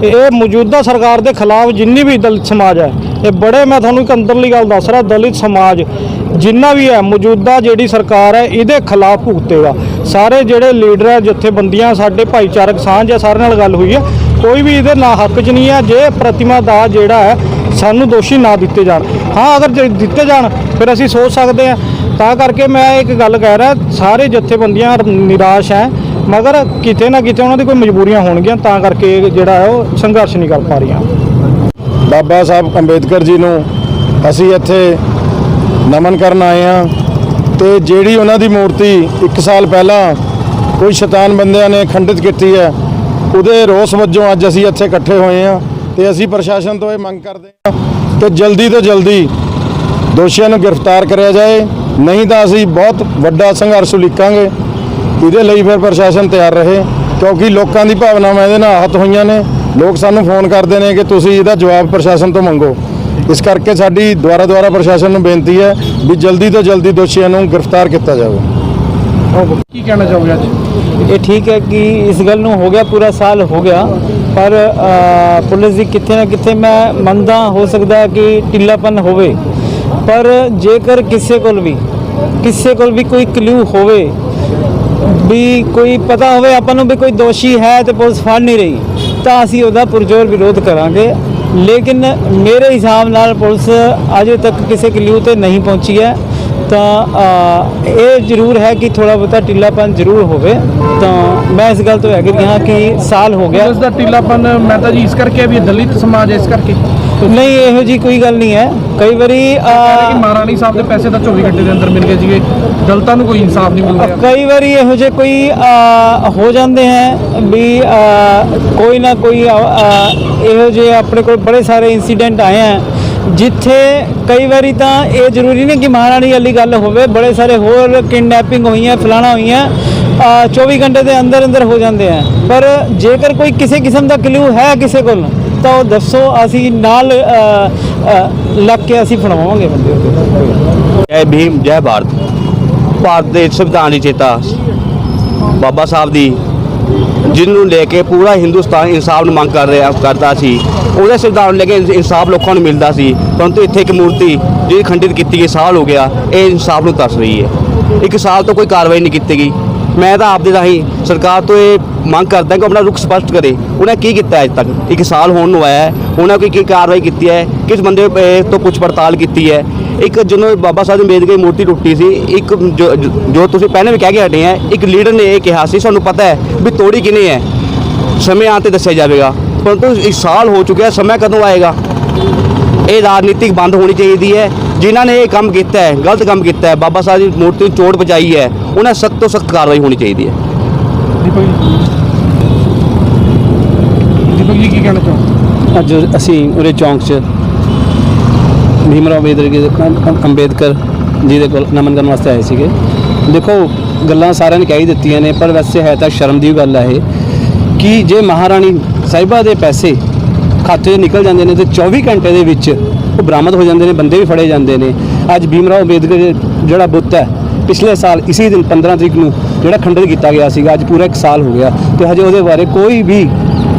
ਇਹ ਮੌਜੂਦਾ ਸਰਕਾਰ ਦੇ ਖਿਲਾਫ ਜਿੰਨੀ ਵੀ ਦਲਿਤ ਸਮਾਜ ਹੈ, ਇਹ ਬੜੇ ਮੈਂ ਤੁਹਾਨੂੰ ਇੱਕ ਅੰਦਰਲੀ ਗੱਲ ਦੱਸ ਰਿਹਾ, ਦਲਿਤ ਸਮਾਜ ਜਿੰਨਾ ਵੀ ਹੈ ਮੌਜੂਦਾ ਜਿਹੜੀ ਸਰਕਾਰ ਹੈ ਇਹਦੇ ਖਿਲਾਫ ਭੁਗਤੇਗਾ। ਸਾਰੇ ਜਿਹੜੇ ਲੀਡਰ ਹੈ ਜਥੇਬੰਦੀਆਂ ਸਾਡੇ ਭਾਈਚਾਰਕ ਸਾਂਝ ਹੈ, ਸਾਰਿਆਂ ਨਾਲ ਗੱਲ ਹੋਈ ਹੈ, ਕੋਈ ਵੀ ਇਹਦੇ ਨਾ ਹੱਕ 'ਚ ਨਹੀਂ ਹੈ ਜੇ ਪ੍ਰਤਿਮਾ ਦਾ ਜਿਹੜਾ ਹੈ ਸਾਨੂੰ ਦੋਸ਼ੀ ਨਾ ਦਿੱਤੇ ਜਾਣ। ਹਾਂ ਅਗਰ ਦਿੱਤੇ ਜਾਣ ਫਿਰ ਅਸੀਂ ਸੋਚ ਸਕਦੇ ਹਾਂ। ਤਾਂ ਕਰਕੇ ਮੈਂ ਇੱਕ ਗੱਲ ਕਹਿ ਰਿਹਾ, ਸਾਰੇ ਜਥੇਬੰਦੀਆਂ ਨਿਰਾਸ਼ ਹੈ, ਮਗਰ ਕਿਤੇ ਨਾ ਕਿਤੇ ਉਹਨਾਂ ਦੀ ਕੋਈ ਮਜਬੂਰੀਆਂ ਹੋਣਗੀਆਂ, ਤਾਂ ਕਰਕੇ ਜਿਹੜਾ ਹੈ ਉਹ ਸੰਘਰਸ਼ ਨਹੀਂ ਕਰ ਪਾ ਰਹੀਆਂ। ਬਾਬਾ ਸਾਹਿਬ ਅੰਬੇਦਕਰ ਜੀ ਨੂੰ ਅਸੀਂ ਇੱਥੇ ਨਮਨ ਕਰਨ ਆਏ ਹਾਂ ਤੇ ਜਿਹੜੀ ਉਹਨਾਂ ਦੀ ਮੂਰਤੀ 1 ਸਾਲ ਪਹਿਲਾਂ ਕੋਈ ਸ਼ੈਤਾਨ ਬੰਦਿਆਂ ਨੇ ਖੰਡਿਤ ਕੀਤੀ ਹੈ, ਉਹਦੇ ਰੋਸ ਵਜੋਂ ਅੱਜ ਅਸੀਂ ਇੱਥੇ ਇਕੱਠੇ ਹੋਏ ਹਾਂ ਤੇ ਅਸੀਂ ਪ੍ਰਸ਼ਾਸਨ ਤੋਂ ਇਹ ਮੰਗ ਕਰਦੇ ਹਾਂ ਕਿ ਜਲਦੀ ਤੋਂ ਜਲਦੀ ਦੋਸ਼ੀਆਂ ਨੂੰ ਗ੍ਰਿਫਤਾਰ ਕਰਿਆ ਜਾਏ, ਨਹੀਂ ਤਾਂ ਅਸੀਂ ਬਹੁਤ ਵੱਡਾ ਸੰਘਰਸ਼ ਉਲੀਕਾਂਗੇ। ਇਹਦੇ ਲਈ ਫਿਰ ਪ੍ਰਸ਼ਾਸਨ ਤਿਆਰ ਰਹੇ, ਕਿਉਂਕਿ ਲੋਕਾਂ ਦੀ ਭਾਵਨਾਵਾਂ ਇਹਦੇ ਨਾਲ ਆਹਤ ਹੋਈਆਂ ਨੇ। ਲੋਕ ਸਾਨੂੰ ਫੋਨ ਕਰਦੇ ਨੇ ਕਿ ਤੁਸੀਂ ਇਹਦਾ ਜਵਾਬ ਪ੍ਰਸ਼ਾਸਨ ਤੋਂ ਮੰਗੋ। ਇਸ ਕਰਕੇ ਸਾਡੀ ਦੁਆਰਾ ਪ੍ਰਸ਼ਾਸਨ ਨੂੰ ਬੇਨਤੀ ਹੈ ਵੀ ਜਲਦੀ ਤੋਂ ਜਲਦੀ ਦੋਸ਼ੀਆਂ ਨੂੰ ਗ੍ਰਿਫਤਾਰ ਕੀਤਾ ਜਾਵੇ। ਕੀ ਕਹਿਣਾ ਚਾਹੋਗੇ ਅੱਜ? ਇਹ ਠੀਕ ਹੈ ਕਿ ਇਸ ਗੱਲ ਨੂੰ ਹੋ ਗਿਆ ਪੂਰਾ ਸਾਲ ਹੋ ਗਿਆ, ਪਰ ਪੁਲਿਸ ਦੀ ਕਿਤੇ ਨਾ ਕਿਤੇ ਮੈਂ ਮੰਨਦਾ ਹੋ ਸਕਦਾ ਕਿ ਢਿੱਲਾਪਨ ਹੋਵੇ, ਪਰ ਜੇਕਰ ਕਿਸੇ ਕੋਲ ਵੀ ਕੋਈ ਕਲੂ ਹੋਵੇ, ਵੀ ਕੋਈ ਪਤਾ ਹੋਵੇ ਆਪਾਂ ਨੂੰ ਵੀ ਕੋਈ ਦੋਸ਼ੀ ਹੈ ਤੇ ਪੁਲਿਸ ਫੜ ਨਹੀਂ ਰਹੀ, ਤਾਂ ਅਸੀਂ ਉਹਦਾ ਪੁਰਜ਼ੋਰ ਵਿਰੋਧ ਕਰਾਂਗੇ। ਲੇਕਿਨ ਮੇਰੇ ਹਿਸਾਬ ਨਾਲ ਪੁਲਿਸ ਅਜੇ ਤੱਕ ਕਿਸੇ ਕਲੂ ਤੇ ਨਹੀਂ ਪਹੁੰਚੀ ਹੈ, ਤਾਂ ਇਹ ਜ਼ਰੂਰ ਹੈ ਕਿ ਥੋੜਾ ਬਹੁਤਾ ਢਿੱਲਾਪਨ ਜ਼ਰੂਰ ਹੋਵੇ। ਤਾਂ ਮੈਂ ਇਸ ਗੱਲ ਤੋਂ ਐਗਰੀ ਹਾਂ ਕਿ ਸਾਲ ਹੋ ਗਿਆ। ਪੁਲਿਸ ਦਾ ਢਿੱਲਾਪਨ ਮੈਂ ਤਾਂ ਜੀ ਇਸ ਕਰਕੇ ਵੀ ਦਲਿਤ ਸਮਾਜ ਹੈ, ਇਸ ਕਰਕੇ ਨਹੀਂ ਇਹੋ ਜੀ ਕੋਈ ਗੱਲ ਨਹੀਂ ਹੈ। ਕਈ ਵਾਰੀ ਕਿ ਮਹਾਰਾਣੀ ਸਾਹਿਬ ਦੇ ਪੈਸੇ ਤਾਂ 24 ਘੰਟੇ ਦੇ ਅੰਦਰ ਮਿਲ ਗਏ ਸੀਗੇ, ਦਲਿਤਾਂ ਨੂੰ ਕੋਈ ਇਨਸਾਫ ਨਹੀਂ ਮਿਲ ਰਿਹਾ। ਕਈ ਵਾਰੀ ਇਹੋ ਜਿਹੇ ਕੋਈ ਹੋ ਜਾਂਦੇ ਹੈ ਵੀ ਕੋਈ ਨਾ ਕੋਈ ਇਹੋ ਜਿਹੇ ਆਪਣੇ ਕੋਲ ਬੜੇ ਸਾਰੇ ਇੰਸੀਡੈਂਟ ਆਏ ਹੈ ਜਿੱਥੇ ਕਈ ਵਾਰੀ ਤਾਂ ਇਹ ਜ਼ਰੂਰੀ ਨਹੀਂ ਕਿ ਮਹਾਰਾਣੀ ਵਾਲੀ ਗੱਲ ਹੋਵੇ, ਬੜੇ ਸਾਰੇ ਹੋਰ ਕਿਡਨੈਪਿੰਗ ਹੋਈਆਂ ਫਲਾਣਾ ਹੋਈਆਂ 24 ਘੰਟੇ ਦੇ ਅੰਦਰ ਅੰਦਰ ਹੋ ਜਾਂਦੇ ਹੈ। ਪਰ ਜੇਕਰ ਕੋਈ ਕਿਸੇ ਕਿਸਮ ਦਾ ਕਲੂ ਹੈ ਕਿਸੇ ਕੋਲ ਤਾਂ ਉਹ ਦੱਸੋ, ਅਸੀਂ ਨਾਲ ਲੱਗ ਕੇ ਅਸੀਂ ਫੜਾਵਾਂਗੇ ਬੰਦੇ ਉੱਤੇ। ਜੈ ਭੀਮ ਜੈ ਭਾਰਤ। ਭਾਰਤ ਦੇ ਸੰਵਿਧਾਨ ਰਚੇਤਾ ਬਾਬਾ ਸਾਹਿਬ ਦੀ ਜਿਹਨੂੰ ਲੈ ਕੇ ਪੂਰਾ ਹਿੰਦੁਸਤਾਨ ਇਨਸਾਫ ਨੂੰ ਮੰਗ ਕਰਦਾ ਸੀ, ਉਹਦੇ ਸੰਵਿਧਾਨ ਨੂੰ ਲੈ ਕੇ ਇਨਸਾਫ ਲੋਕਾਂ ਨੂੰ ਮਿਲਦਾ ਸੀ। ਪਰੰਤੂ ਇੱਥੇ ਇੱਕ ਮੂਰਤੀ ਜਿਹੜੀ ਖੰਡਿਤ ਕੀਤੀ ਗਈ ਸਾਲ ਹੋ ਗਿਆ, ਇਹ ਇਨਸਾਫ ਨੂੰ ਤਰਸ ਰਹੀ ਹੈ। 1 ਸਾਲ ਤੋਂ ਕੋਈ ਕਾਰਵਾਈ ਨਹੀਂ ਕੀਤੀ ਗਈ। ਮੈਂ ਤਾਂ ਆਪਦੇ ਰਾਹੀਂ ਸਰਕਾਰ ਤੋਂ ਇਹ ਮੰਗ ਕਰਦਾ ਕਿ ਆਪਣਾ ਰੁਖ ਸਪਸ਼ਟ ਕਰੇ, ਉਹਨੇ ਕੀ ਕੀਤਾ ਅੱਜ ਤੱਕ। 1 ਸਾਲ ਹੋਣ ਨੂੰ ਆਇਆ ਹੈ, ਉਹਨਾਂ ਕੋਈ ਕੀ ਕਾਰਵਾਈ ਕੀਤੀ ਹੈ, ਕਿਸ ਬੰਦੇ ਤੋਂ ਪੁੱਛ ਪੜਤਾਲ ਕੀਤੀ ਹੈ। ਇੱਕ ਜਦੋਂ ਬਾਬਾ ਸਾਹਿਬ ਦੀ ਅੰਬੇਦਕਰ ਮੂਰਤੀ ਟੁੱਟੀ ਸੀ, ਇੱਕ ਜੋ ਤੁਸੀਂ ਪਹਿਲਾਂ ਵੀ ਕਹਿ ਕੇ ਹਟੇ ਆ, ਇੱਕ ਲੀਡਰ ਨੇ ਇਹ ਕਿਹਾ ਸੀ ਸਾਨੂੰ ਪਤਾ ਹੈ ਵੀ ਤੋੜੀ ਕਿਨੇ ਹੈ, ਸਮੇਂ ਆਉਣ 'ਤੇ ਦੱਸਿਆ ਜਾਵੇਗਾ। ਪਰੰਤੂ 1 ਸਾਲ ਹੋ ਚੁੱਕਿਆ, ਸਮਾਂ ਕਦੋਂ ਆਏਗਾ। ਇਹ ਰਾਜਨੀਤਿਕ ਬੰਦ ਹੋਣੀ ਚਾਹੀਦੀ ਹੈ। ਜਿਨ੍ਹਾਂ ਨੇ ਇਹ ਕੰਮ ਕੀਤਾ ਹੈ, ਗਲਤ ਕੰਮ ਕੀਤਾ ਹੈ, ਬਾਬਾ ਸਾਹਿਬ ਦੀ ਮੂਰਤੀ ਨੂੰ ਚੋਟ ਪਹੁੰਚਾਈ ਹੈ, ਉਹਨਾਂ ਸਖਤ ਤੋਂ ਸਖਤ ਕਾਰਵਾਈ ਹੋਣੀ ਚਾਹੀਦੀ ਹੈ। ਦੀਪਕ ਜੀ ਕੀ ਕਹਿਣਾ ਚਾਹੋ? ਅੱਜ ਅਸੀਂ ਉਰੇ ਚੌਂਕ 'ਚ ਭੀਮ ਰਾਓ ਅੰਬੇਦਕਰ ਜੀ ਦੇ ਕੋਲ ਨਮਨ ਕਰਨ ਵਾਸਤੇ ਆਏ ਸੀਗੇ। ਦੇਖੋ ਗੱਲਾਂ ਸਾਰਿਆਂ ਨੇ ਕਹਿ ਹੀ ਦਿੱਤੀਆਂ ਨੇ, ਪਰ ਵੈਸੇ ਹੈ ਤਾਂ ਸ਼ਰਮ ਦੀ ਗੱਲ ਹੈ ਇਹ ਕਿ ਜੇ ਮਹਾਰਾਣੀ ਸਾਹਿਬਾ ਦੇ ਪੈਸੇ ਖਾਤੇ 'ਚੋਂ ਨਿਕਲ ਜਾਂਦੇ ਨੇ ਤੇ 24 ਘੰਟੇ ਦੇ ਵਿੱਚ ਉਹ ਬਰਾਮਦ ਹੋ ਜਾਂਦੇ ਨੇ, ਬੰਦੇ ਵੀ ਫੜੇ ਜਾਂਦੇ ਨੇ। ਅੱਜ ਭੀਮ ਰਾਓ ਅੰਬੇਦਕਰ ਜਿਹੜਾ ਬੁੱਤ ਹੈ ਪਿਛਲੇ ਸਾਲ ਇਸੇ ਦਿਨ 15 ਤਰੀਕ ਨੂੰ ਜਿਹੜਾ ਖੰਡਿਤ ਕੀਤਾ ਗਿਆ ਸੀਗਾ, ਅੱਜ ਪੂਰਾ 1 ਸਾਲ ਹੋ ਗਿਆ ਤੇ ਹਜੇ ਉਹਦੇ ਬਾਰੇ ਕੋਈ ਵੀ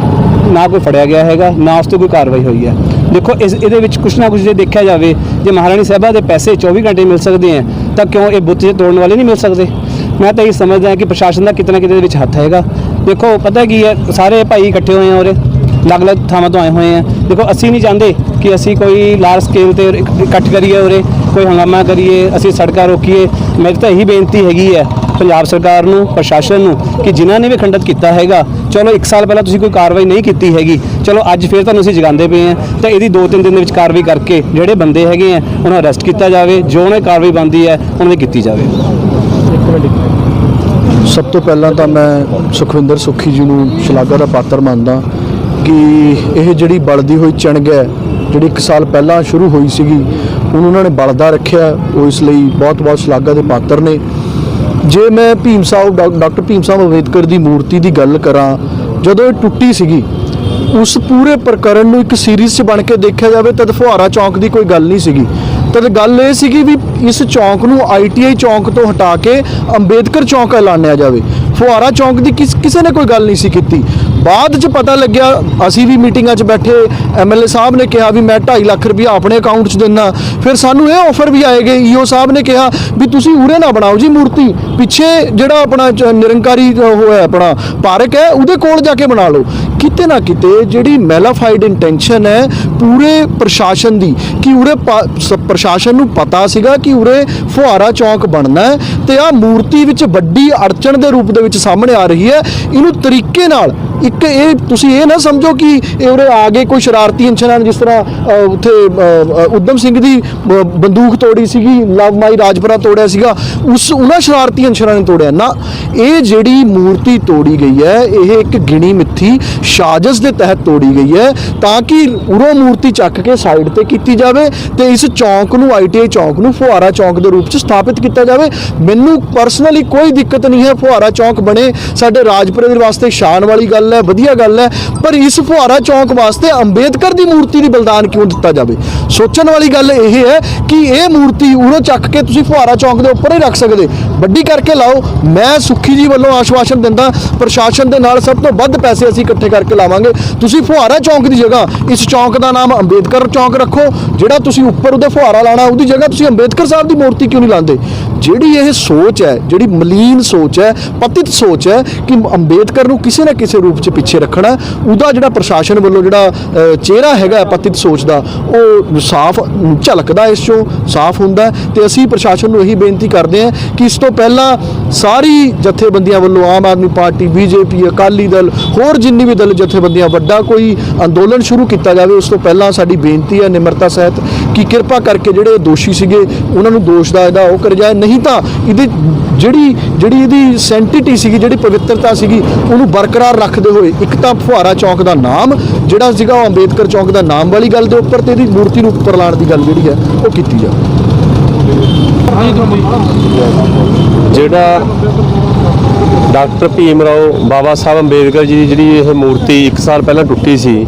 ਨਾ ਕੋਈ ਫੜਿਆ ਗਿਆ ਹੈਗਾ, ਨਾ ਉਸ 'ਤੇ ਕੋਈ ਕਾਰਵਾਈ ਹੋਈ ਹੈ। ਦੇਖੋ ਇਹਦੇ ਵਿੱਚ ਕੁਛ ਨਾ ਕੁਛ ਜੇ ਦੇਖਿਆ ਜਾਵੇ, ਜੇ ਮਹਾਰਾਣੀ ਸਾਹਿਬਾ ਦੇ ਪੈਸੇ 24 ਘੰਟੇ ਮਿਲ ਸਕਦੇ ਹੈ ਤਾਂ ਕਿਉਂ ਇਹ ਬੁੱਤ 'ਚ ਤੋੜਨ ਵਾਲੇ ਨਹੀਂ ਮਿਲ ਸਕਦੇ। ਮੈਂ ਤਾਂ ਇਹ ਸਮਝਦਾ ਕਿ ਪ੍ਰਸ਼ਾਸਨ ਦਾ ਕਿਤੇ ਨਾ ਕਿਤੇ ਦੇ ਵਿੱਚ ਹੱਥ ਹੈਗਾ। ਦੇਖੋ ਪਤਾ ਕੀ ਹੈ, ਸਾਰੇ ਭਾਈ ਇਕੱਠੇ ਹੋਏ ਆ ਉਰੇ, ਅਲੱਗ-ਅਲੱਗ ਥਾਵਾਂ ਤੋਂ ਆਏ ਹੋਏ ਆ। ਦੇਖੋ ਅਸੀਂ ਨਹੀਂ ਚਾਹੁੰਦੇ ਕਿ ਅਸੀਂ ਕੋਈ ਲਾਰਜ ਸਕੇਲ ਤੇ ਇਕੱਠ ਕਰੀਏ ਉਰੇ, ਕੋਈ ਹੰਗਾਮਾ ਕਰੀਏ, ਅਸੀਂ ਸੜਕਾਂ ਰੋਕੀਏ। ਮੇਰੀ ਤਾਂ ਇਹੀ ਬੇਨਤੀ ਹੈਗੀ ਹੈ ਪੰਜਾਬ ਸਰਕਾਰ ਨੂੰ, ਪ੍ਰਸ਼ਾਸਨ ਨੂੰ ਕਿ ਜਿਨ੍ਹਾਂ ਨੇ ਵੀ ਖੰਡਿਤ ਕੀਤਾ ਹੈਗਾ, ਚਲੋ 1 ਸਾਲ ਪਹਿਲਾਂ ਤੁਸੀਂ ਕੋਈ ਕਾਰਵਾਈ ਨਹੀਂ ਕੀਤੀ ਹੈਗੀ, ਚਲੋ ਅੱਜ ਫਿਰ ਤੁਹਾਨੂੰ ਅਸੀਂ ਜਗਾਉਂਦੇ ਪਏ ਹਾਂ ਤਾਂ ਇਹਦੀ 2-3 ਦਿਨ ਦੇ ਵਿੱਚ ਕਾਰਵਾਈ ਕਰਕੇ ਜਿਹੜੇ ਬੰਦੇ ਹੈਗੇ ਆ ਉਹਨਾਂ ਨੂੰ ਅਰੈਸਟ ਕੀਤਾ ਜਾਵੇ, ਜੋ ਉਹਨਾਂ ਦੀ ਕਾਰਵਾਈ ਬਣਦੀ ਹੈ ਉਹਨਾਂ ਦੀ ਕੀਤੀ ਜਾਵੇ। ਸਭ ਤੋਂ ਪਹਿਲਾਂ ਤਾਂ ਮੈਂ ਸੁਖਵਿੰਦਰ ਸੁੱਖੀ ਜੀ ਨੂੰ ਸ਼ਲਾਘਾ ਦਾ ਪਾਤਰ ਮੰਨਦਾ ਕਿ ਇਹ ਜਿਹੜੀ ਬਲਦੀ ਹੋਈ ਚਿਣਗ ਹੈ ਜਿਹੜੀ 1 ਸਾਲ ਪਹਿਲਾਂ ਸ਼ੁਰੂ ਹੋਈ ਸੀਗੀ, ਉਹਨੂੰ ਉਹਨਾਂ ਨੇ ਬਲਦਾ ਰੱਖਿਆ, ਉਹ ਇਸ ਲਈ ਬਹੁਤ-ਬਹੁਤ ਸ਼ਲਾਘਾ ਦੇ ਪਾਤਰ ਨੇ। ਜੇ ਮੈਂ ਭੀਮ ਸਾਹਿਬ ਡਾਕਟਰ ਭੀਮ ਸਾਹਿਬ ਅੰਬੇਦਕਰ ਦੀ ਮੂਰਤੀ ਦੀ ਗੱਲ ਕਰਾਂ, ਜਦੋਂ ਇਹ ਟੁੱਟੀ ਸੀਗੀ ਉਸ ਪੂਰੇ ਪ੍ਰਕਰਨ ਨੂੰ ਇੱਕ ਸੀਰੀਜ਼ 'ਚ ਬਣ ਕੇ ਦੇਖਿਆ ਜਾਵੇ ਤਦ ਫੁਹਾਰਾ ਚੌਂਕ ਦੀ ਕੋਈ ਗੱਲ ਨਹੀਂ ਸੀਗੀ। ਤਦ ਗੱਲ ਇਹ ਸੀਗੀ ਵੀ ਇਸ ਚੌਂਕ ਨੂੰ ITI ਚੌਂਕ ਤੋਂ ਹਟਾ ਕੇ ਅੰਬੇਦਕਰ ਚੌਂਕ ਐਲਾਨਿਆ ਜਾਵੇ। ਫੁਹਾਰਾ ਚੌਂਕ ਦੀ ਕਿਸੇ ਨੇ ਕੋਈ ਗੱਲ ਨਹੀਂ ਸੀ ਕੀਤੀ। ਬਾਅਦ 'ਚ ਪਤਾ ਲੱਗਿਆ, ਅਸੀਂ ਵੀ ਮੀਟਿੰਗਾਂ 'ਚ ਬੈਠੇ, MLA ਸਾਹਿਬ ਨੇ ਕਿਹਾ ਵੀ ਮੈਂ 2.5 ਲੱਖ ਰੁਪਇਆ ਆਪਣੇ ਅਕਾਊਂਟ 'ਚ ਦਿੰਦਾ। ਫਿਰ ਸਾਨੂੰ ਇਹ ਆਫਰ ਵੀ ਆਏਗੇ, EO ਸਾਹਿਬ ਨੇ ਕਿਹਾ ਵੀ ਤੁਸੀਂ ਉਰੇ ਨਾ ਬਣਾਓ ਜੀ ਮੂਰਤੀ, ਪਿੱਛੇ ਜਿਹੜਾ ਆਪਣਾ ਨਿਰੰਕਾਰੀ ਹੋਇਆ ਆਪਣਾ ਪਾਰਕ ਹੈ ਉਹਦੇ ਕੋਲ ਜਾ ਕੇ ਬਣਾ ਲਓ। ਕਿਤੇ ਨਾ ਕਿਤੇ ਜਿਹੜੀ ਮੈਲਾਫਾਈਡ ਇੰਟੈਂਸ਼ਨ ਹੈ ਪੂਰੇ ਪ੍ਰਸ਼ਾਸਨ ਦੀ ਕਿ ਉਰੇ ਪ੍ਰਸ਼ਾਸਨ ਨੂੰ ਪਤਾ ਸੀਗਾ ਕਿ ਉਰੇ ਫੁਹਾਰਾ ਚੌਂਕ ਬਣਨਾ ਹੈ ਤੇ ਆਹ ਮੂਰਤੀ ਵਿੱਚ ਵੱਡੀ ਅੜਚਣ ਦੇ ਰੂਪ ਦੇ ਵਿੱਚ ਸਾਹਮਣੇ ਆ ਰਹੀ ਹੈ। ਇਹਨੂੰ ਤਰੀਕੇ ਨਾਲ ਇੱਕ ਇਹ ਤੁਸੀਂ ਇਹ ਨਾ ਸਮਝੋ ਕਿ ਇਹ ਉਰੇ ਆ ਗਏ ਕੋਈ ਸ਼ਰਾਰਤੀ ਅਨਸਰਾਂ ਨੇ, ਜਿਸ ਤਰ੍ਹਾਂ ਉੱਥੇ ਉਦਮ ਸਿੰਘ ਦੀ ਬੰਦੂਕ ਤੋੜੀ ਸੀਗੀ, ਲਵ ਮਾਈ ਰਾਜਪੁਰਾ ਤੋੜਿਆ ਸੀਗਾ, ਉਹਨਾਂ ਸ਼ਰਾਰਤੀ ਅਨਸਰਾਂ ਨੇ ਤੋੜਿਆ ਨਾ। ਇਹ ਜਿਹੜੀ ਮੂਰਤੀ ਤੋੜੀ ਗਈ ਹੈ ਇਹ ਇੱਕ ਗਿਣੀ ਮਿੱਥੀ ਸਾਜ਼ਿਸ਼ ਦੇ ਤਹਿਤ ਤੋੜੀ ਗਈ ਹੈ ਤਾਂ ਕਿ ਉਰੋਂ ਮੂਰਤੀ ਚੱਕ ਕੇ ਸਾਈਡ ਤੇ ਕੀਤੀ ਜਾਵੇ ਤੇ ਇਸ ਚੌਂਕ ਨੂੰ ITI ਚੌਂਕ ਨੂੰ ਫੁਹਾਰਾ ਚੌਂਕ ਦੇ ਰੂਪ 'ਚ ਸਥਾਪਿਤ ਕੀਤਾ ਜਾਵੇ। ਮੈਨੂੰ ਪਰਸਨਲੀ ਕੋਈ ਦਿੱਕਤ ਨਹੀਂ ਹੈ, ਫੁਹਾਰਾ ਚੌਂਕ ਬਣੇ, ਸਾਡੇ ਰਾਜਪੁਰੇ ਦੇ ਵਾਸਤੇ ਸ਼ਾਨ ਵਾਲੀ ਗੱਲ ਹੈ, ਵਧੀਆ ਗੱਲ ਹੈ, ਪਰ ਇਸ ਫੁਹਾਰਾ ਚੌਂਕ ਵਾਸਤੇ ਅੰਬੇਦਕਰ ਦੀ ਮੂਰਤੀ ਦੀ ਬਲਿਦਾਨ ਕਿਉਂ ਦਿੱਤਾ ਜਾਵੇ। ਸੋਚਣ ਵਾਲੀ ਗੱਲ ਇਹ ਹੈ ਕਿ ਇਹ ਮੂਰਤੀ ਉਰੋਂ ਚੱਕ ਕੇ ਤੁਸੀਂ ਫੁਹਾਰਾ ਚੌਂਕ ਦੇ ਉੱਪਰ ਹੀ ਰੱਖ ਸਕਦੇ, ਵੱਡੀ ਕਰਕੇ ਲਾਓ। ਮੈਂ ਸੁੱਖੀ ਜੀ ਵੱਲੋਂ ਆਸ਼ਵਾਸਨ ਦਿੰਦਾ, ਪ੍ਰਸ਼ਾਸਨ ਦੇ ਨਾਲ ਸਭ ਤੋਂ ਵੱਧ ਪੈਸੇ ਅਸੀਂ ਇਕੱਠੇ ਕਰਕੇ ਲਾਵਾਂਗੇ। ਤੁਸੀਂ ਫੁਹਾਰਾ ਚੌਂਕ ਦੀ ਜਗ੍ਹਾ ਇਸ ਚੌਂਕ ਦਾ ਨਾਮ ਅੰਬੇਦਕਰ ਚੌਂਕ ਰੱਖੋ, ਜਿਹੜਾ ਤੁਸੀਂ ਉੱਪਰ ਉਹਦੇ ਫੁਹਾਰਾ ਲਾਣਾ ਉਹਦੀ ਜਗ੍ਹਾ ਤੁਸੀਂ ਅੰਬੇਦਕਰ ਸਾਹਿਬ ਦੀ ਮੂਰਤੀ ਕਿਉਂ ਨਹੀਂ ਲਾਉਂਦੇ। ਜਿਹੜੀ ਇਹ ਸੋਚ ਹੈ, ਜਿਹੜੀ ਮਲੀਨ ਸੋਚ ਹੈ, ਪਤਿਤ ਸੋਚ ਹੈ ਕਿ ਅੰਬੇਦਕਰ ਨੂੰ ਕਿਸੇ ਨਾ ਕਿਸੇ ਰੂਪ 'ਚ ਪਿੱਛੇ ਰੱਖਣਾ, ਉਹਦਾ ਜਿਹੜਾ ਪ੍ਰਸ਼ਾਸਨ ਵੱਲੋਂ ਜਿਹੜਾ ਚਿਹਰਾ ਹੈਗਾ ਪਤਿਤ ਸੋਚ ਦਾ, ਉਹ ਸਾਫ਼ ਝਲਕਦਾ, ਇਸ 'ਚੋਂ ਸਾਫ਼ ਹੁੰਦਾ। ਤੇ ਅਸੀਂ ਪ੍ਰਸ਼ਾਸਨ ਨੂੰ ਇਹੀ ਬੇਨਤੀ ਕਰਦੇ ਹਾਂ ਕਿ ਇਸ ਤੋਂ ਪਹਿਲਾਂ ਸਾਰੀ ਜਥੇਬੰਦੀਆਂ ਵੱਲੋਂ, ਆਮ ਆਦਮੀ ਪਾਰਟੀ, ਬੀਜੇਪੀ, ਅਕਾਲੀ ਦਲ, ਹੋਰ ਜਿੰਨੀ ਵੀ ਦਲ ਜਥੇਬੰਦੀਆਂ, ਵੱਡਾ ਕੋਈ ਅੰਦੋਲਨ ਸ਼ੁਰੂ ਕੀਤਾ ਜਾਵੇ। ਉਸ ਤੋਂ ਪਹਿਲਾਂ ਸਾਡੀ ਬੇਨਤੀ ਹੈ ਨਿਮਰਤਾ ਸਹਿਤ ਕਿ ਕਿਰਪਾ ਕਰਕੇ ਜਿਹੜੇ ਦੋਸ਼ੀ ਸੀਗੇ ਉਹਨਾਂ ਨੂੰ ਦੋਸ਼ ਦਾ ਇਹਦਾ ਉਹ ਕਰ ਜਾਏ, ਨਹੀਂ ਤਾਂ ਇਹਦੀ ਜਿਹੜੀ ਇਹਦੀ ਸੈਂਟਿਟੀ ਸੀਗੀ, ਜਿਹੜੀ ਪਵਿੱਤਰਤਾ ਸੀਗੀ, ਉਹਨੂੰ ਬਰਕਰਾਰ ਰੱਖਦੇ ਹੋਏ ਇੱਕ ਤਾਂ ਫੁਹਾਰਾ ਚੌਕ ਦਾ ਨਾਮ ਜਿਹੜਾ ਸੀਗਾ ਉਹ ਅੰਬੇਦਕਰ ਚੌਕ ਦਾ ਨਾਮ ਵਾਲੀ ਗੱਲ ਦੇ ਉੱਪਰ ਤੇ ਇਹਦੀ ਮੂਰਤੀ ਨੂੰ ਉੱਪਰ ਲਾਉਣ ਦੀ ਗੱਲ ਜਿਹੜੀ ਹੈ ਉਹ ਕੀਤੀ ਜਾਵੇ। ਜਿਹੜਾ ਡਾਕਟਰ ਭੀਮ ਰਾਓ ਬਾਬਾ ਸਾਹਿਬ ਅੰਬੇਦਕਰ ਜੀ ਦੀ ਜਿਹੜੀ ਇਹ ਮੂਰਤੀ 1 ਸਾਲ ਪਹਿਲਾਂ ਟੁੱਟੀ ਸੀ,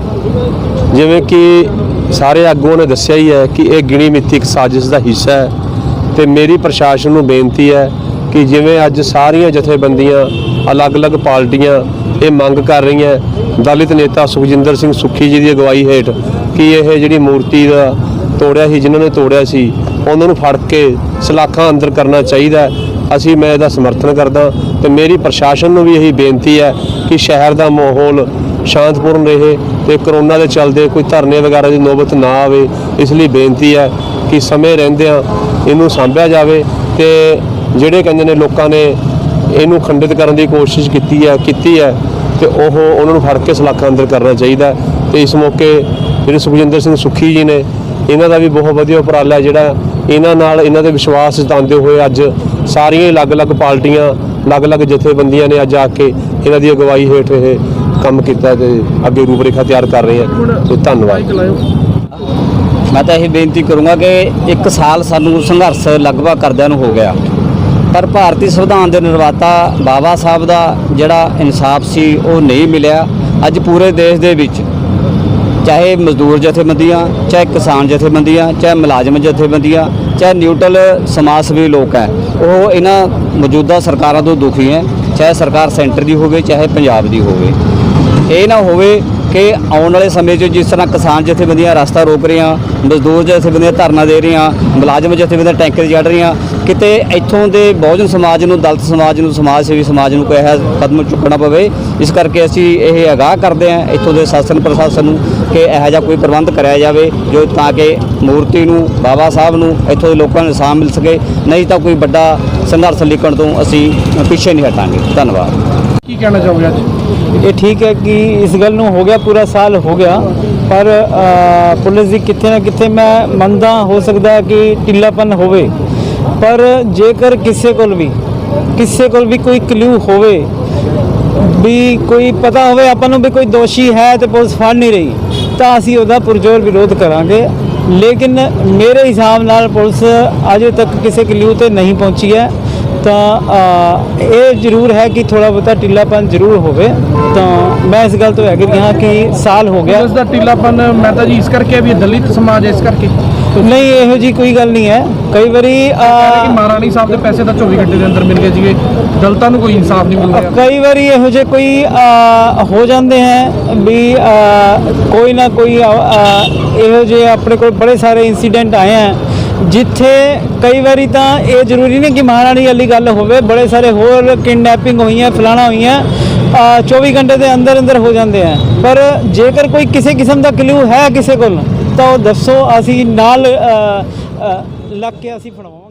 ਜਿਵੇਂ ਕਿ ਸਾਰੇ ਆਗੂਆਂ ਨੇ ਦੱਸਿਆ ਹੀ ਹੈ ਕਿ ਇਹ ਗਿਣੀ ਮਿੱਥੀ ਇੱਕ ਸਾਜ਼ਿਸ਼ ਦਾ ਹਿੱਸਾ ਹੈ। ਤੇ ਮੇਰੀ ਪ੍ਰਸ਼ਾਸਨ ਨੂੰ ਬੇਨਤੀ ਹੈ ਕਿ ਜਿਵੇਂ ਅੱਜ ਸਾਰੀਆਂ ਜਥੇਬੰਦੀਆਂ, ਅਲੱਗ-ਅਲੱਗ ਪਾਰਟੀਆਂ ਇਹ ਮੰਗ ਕਰ ਰਹੀਆਂ, ਦਲਿਤ ਨੇਤਾ ਸੁਖਜਿੰਦਰ ਸਿੰਘ ਸੁੱਖੀ ਜੀ ਦੀ ਅਗਵਾਈ ਹੇਠ, ਕਿ ਇਹ ਜਿਹੜੀ ਮੂਰਤੀ ਦਾ ਤੋੜਿਆ ਸੀ, ਜਿਨ੍ਹਾਂ ਨੇ ਤੋੜਿਆ ਸੀ ਉਹਨਾਂ ਨੂੰ ਫੜ ਕੇ ਸਲਾਖਾਂ ਅੰਦਰ ਕਰਨਾ ਚਾਹੀਦਾ। ਮੈਂ ਇਹਦਾ ਸਮਰਥਨ ਕਰਦਾ ਤੇ ਮੇਰੀ ਪ੍ਰਸ਼ਾਸਨ ਨੂੰ ਵੀ ਇਹੀ ਬੇਨਤੀ ਹੈ ਕਿ ਸ਼ਹਿਰ ਦਾ ਮਾਹੌਲ ਸ਼ਾਂਤਪੂਰਨ ਰਹੇ ਤੇ ਕਰੋਨਾ ਦੇ ਚੱਲਦੇ ਕੋਈ ਧਰਨੇ ਵਗੈਰਾ ਦੀ ਨੌਬਤ ਨਾ ਆਵੇ। ਇਸ ਲਈ ਬੇਨਤੀ ਹੈ ਕਿ ਸਮੇਂ ਰਹਿੰਦਿਆਂ ਇਹਨੂੰ ਸਾਂਭਿਆ ਜਾਵੇ ਤੇ ਜਿਹੜੇ ਕਹਿੰਦੇ ਨੇ ਲੋਕਾਂ ਨੇ ਇਹਨੂੰ ਖੰਡਿਤ ਕਰਨ ਦੀ ਕੋਸ਼ਿਸ਼ ਕੀਤੀ ਹੈ ਤੇ ਉਹਨਾਂ ਨੂੰ ਫੜ ਕੇ ਸਲਾਖਾਂ ਅੰਦਰ ਕਰਨਾ ਚਾਹੀਦਾ। ਤੇ ਇਸ ਮੌਕੇ ਜਿਹੜੇ ਸੁਖਜਿੰਦਰ ਸਿੰਘ ਸੁੱਖੀ ਜੀ ਨੇ, ਇਹਨਾਂ ਦਾ ਵੀ ਬਹੁਤ ਵਧੀਆ ਉਪਰਾਲਾ ਜਿਹੜਾ ਇਹਨਾਂ ਨਾਲ ਇਹਨਾਂ ਦੇ ਵਿਸ਼ਵਾਸ ਜਤਾਉਂਦੇ ਹੋਏ ਅੱਜ ਸਾਰੀਆਂ ਅਲੱਗ-ਅਲੱਗ ਪਾਰਟੀਆਂ, ਅਲੱਗ-ਅਲੱਗ ਜਥੇਬੰਦੀਆਂ ਨੇ ਅੱਜ ਆ ਕੇ ਇਹਨਾਂ ਦੀ ਅਗਵਾਈ ਹੇਠ ਇਹ ਕੰਮ ਕੀਤਾ ਤੇ ਅੱਗੇ ਰੂਪਰੇਖਾ ਤਿਆਰ ਕਰ ਰਹੇ ਹਾਂ। ਤੇ ਧੰਨਵਾਦ। ਮੈਂ ਤਾਂ ਇਹ ਬੇਨਤੀ ਕਰੂੰਗਾ ਕਿ 1 ਸਾਲ ਸਾਨੂੰ ਸੰਘਰਸ਼ ਲਗਭਗ ਕਰਦਿਆਂ ਨੂੰ ਹੋ ਗਿਆ, ਪਰ ਭਾਰਤੀ ਸੰਵਿਧਾਨ ਦੇ ਨਿਰਮਾਤਾ ਬਾਬਾ ਸਾਹਿਬ ਦਾ ਜਿਹੜਾ ਇਨਸਾਫ ਸੀ ਉਹ ਨਹੀਂ ਮਿਲਿਆ। ਅੱਜ ਪੂਰੇ ਦੇਸ਼ ਦੇ ਵਿੱਚ ਚਾਹੇ ਮਜ਼ਦੂਰ ਜਥੇਬੰਦੀਆਂ, ਚਾਹੇ ਕਿਸਾਨ ਜਥੇਬੰਦੀਆਂ, ਚਾਹੇ ਮੁਲਾਜ਼ਮ ਜਥੇਬੰਦੀਆਂ, ਚਾਹੇ ਨਿਊਟਰਲ ਸਮਾਜ ਸੇਵੀ ਲੋਕ ਹੈ, ਉਹ ਇਹਨਾਂ ਮੌਜੂਦਾ ਸਰਕਾਰਾਂ ਤੋਂ ਦੁਖੀ ਹੈ, ਚਾਹੇ ਸਰਕਾਰ ਸੈਂਟਰ ਦੀ ਹੋਵੇ ਚਾਹੇ ਪੰਜਾਬ ਦੀ ਹੋਵੇ। ਇਹ ਨਾ ਹੋਵੇ ਕਿ ਆਉਣ ਵਾਲੇ ਸਮੇਂ 'ਚ ਜਿਸ ਤਰ੍ਹਾਂ ਕਿਸਾਨ ਜਥੇਬੰਦੀਆਂ ਰਸਤਾ ਰੋਕ ਰਹੀਆਂ, ਮਜ਼ਦੂਰ ਜਥੇਬੰਦੀਆਂ ਧਰਨਾ ਦੇ ਰਹੀਆਂ, ਮੁਲਾਜ਼ਮ ਜਥੇਬੰਦੀਆਂ ਟੈਂਕਰ ਚੜ੍ਹ ਰਹੀਆਂ, ਕਿਤੇ ਇੱਥੋਂ ਦੇ ਬਹੁਜਨ ਸਮਾਜ ਨੂੰ, ਦਲਿਤ ਸਮਾਜ ਨੂੰ, ਸਮਾਜ ਸੇਵੀ ਸਮਾਜ ਨੂੰ ਕੋਈ ਇਹੋ ਕਦਮ ਚੁੱਕਣਾ ਪਵੇ। ਇਸ ਕਰਕੇ ਅਸੀਂ ਇਹ ਆਗਾਹ ਕਰਦੇ ਹਾਂ ਇੱਥੋਂ ਦੇ ਸ਼ਾਸਨ ਪ੍ਰਸ਼ਾਸਨ ਨੂੰ ਕਿ ਇਹੋ ਜਿਹਾ ਕੋਈ ਪ੍ਰਬੰਧ ਕਰਿਆ ਜਾਵੇ ਜੋ ਤਾਂ ਕਿ ਮੂਰਤੀ ਨੂੰ, ਬਾਬਾ ਸਾਹਿਬ ਨੂੰ ਇੱਥੋਂ ਦੇ ਲੋਕਾਂ ਨੂੰ ਇਨਸਾਫ ਮਿਲ ਸਕੇ, ਨਹੀਂ ਤਾਂ ਕੋਈ ਵੱਡਾ ਸੰਘਰਸ਼ ਲਿਖਣ ਤੋਂ ਅਸੀਂ ਪਿੱਛੇ ਨਹੀਂ ਹਟਾਂਗੇ। ਧੰਨਵਾਦ। ਕੀ ਕਹਿਣਾ ਚਾਹੋਗੇ ਅੱਜ? ਇਹ ਠੀਕ ਹੈ ਕਿ ਇਸ ਗੱਲ ਨੂੰ ਹੋ ਗਿਆ ਪੂਰਾ ਸਾਲ ਹੋ ਗਿਆ, ਪਰ ਪੁਲਿਸ ਦੀ ਕਿਤੇ ਨਾ ਕਿਤੇ ਮੈਂ ਮੰਨਦਾ ਹੋ ਸਕਦਾ ਕਿ ਢਿੱਲਾਪਨ ਹੋਵੇ, ਪਰ ਜੇਕਰ ਕਿਸੇ ਕੋਲ ਵੀ ਕੋਈ ਕਲੂ ਹੋਵੇ, ਵੀ ਕੋਈ ਪਤਾ ਹੋਵੇ ਆਪਾਂ ਨੂੰ ਵੀ ਕੋਈ ਦੋਸ਼ੀ ਹੈ ਤੇ ਪੁਲਿਸ ਫੜ ਨਹੀਂ ਰਹੀ, ਤਾਂ ਅਸੀਂ ਉਹਦਾ ਪੁਰਜ਼ੋਰ ਵਿਰੋਧ ਕਰਾਂਗੇ। ਲੇਕਿਨ ਮੇਰੇ ਹਿਸਾਬ ਨਾਲ ਪੁਲਿਸ ਅਜੇ ਤੱਕ ਕਿਸੇ ਕਲੂ ਤੇ ਨਹੀਂ ਪਹੁੰਚੀ ਹੈ, ਤਾਂ ਇਹ ਜ਼ਰੂਰ ਹੈ ਕਿ ਥੋੜਾ ਬਹੁਤਾ ਢਿੱਲਾਪਨ ਜ਼ਰੂਰ ਹੋਵੇ। ਤਾਂ ਮੈਂ ਇਸ ਗੱਲ ਤੋਂ ਐਗਰੀ ਹਾਂ ਕਿ ਸਾਲ ਹੋ ਗਿਆ। ਇਸ ਦਾ ਢਿੱਲਾਪਨ ਮੈਂ ਤਾਂ ਜੀ ਇਸ ਕਰਕੇ ਵੀ ਦਲਿਤ ਸਮਾਜ ਇਸ ਕਰਕੇ ਨਹੀਂ, ਇਹੋ ਜੀ ਕੋਈ ਗੱਲ ਨਹੀਂ ਹੈ। ਕਈ ਵਾਰੀ ਮਹਾਰਾਣੀ ਸਾਹਿਬ ਦੇ ਪੈਸੇ ਤਾਂ 24 ਘੰਟੇ ਦੇ ਅੰਦਰ ਮਿਲ ਗਏ ਸੀਗੇ, ਦਲਿਤਾਂ ਨੂੰ ਕੋਈ ਇਨਸਾਫ ਨਹੀਂ ਮਿਲ ਰਿਹਾ। ਕਈ ਵਾਰੀ ਇਹੋ ਜਿਹੇ ਕੋਈ ਹੋ ਜਾਂਦੇ ਹੈ ਵੀ ਕੋਈ ਨਾ ਕੋਈ ਇਹੋ ਜਿਹੇ ਆਪਣੇ ਕੋਲ ਬੜੇ ਸਾਰੇ ਇੰਸੀਡੈਂਟ ਆਏ ਹੈ ਜਿੱਥੇ ਕਈ ਵਾਰੀ ਤਾਂ ਇਹ ਜ਼ਰੂਰੀ ਨਹੀਂ ਕਿ ਮਹਾਰਾਣੀ ਵਾਲੀ ਗੱਲ ਹੋਵੇ, ਬੜੇ ਸਾਰੇ ਹੋਰ ਕਿਡਨੈਪਿੰਗ ਹੋਈਆਂ, ਫਲਾਣਾ ਹੋਈਆਂ, 24 ਘੰਟੇ ਦੇ ਅੰਦਰ ਹੋ ਜਾਂਦੇ ਹੈ। ਪਰ ਜੇਕਰ ਕੋਈ ਕਿਸੇ ਕਿਸਮ ਦਾ ਕਲੂ ਹੈ ਕਿਸੇ ਕੋਲ ਤਾਂ ਉਹ ਦੱਸੋ, ਅਸੀਂ ਨਾਲ ਲੱਗ ਕੇ ਅਸੀਂ ਫੜਾਵਾਂਗੇ।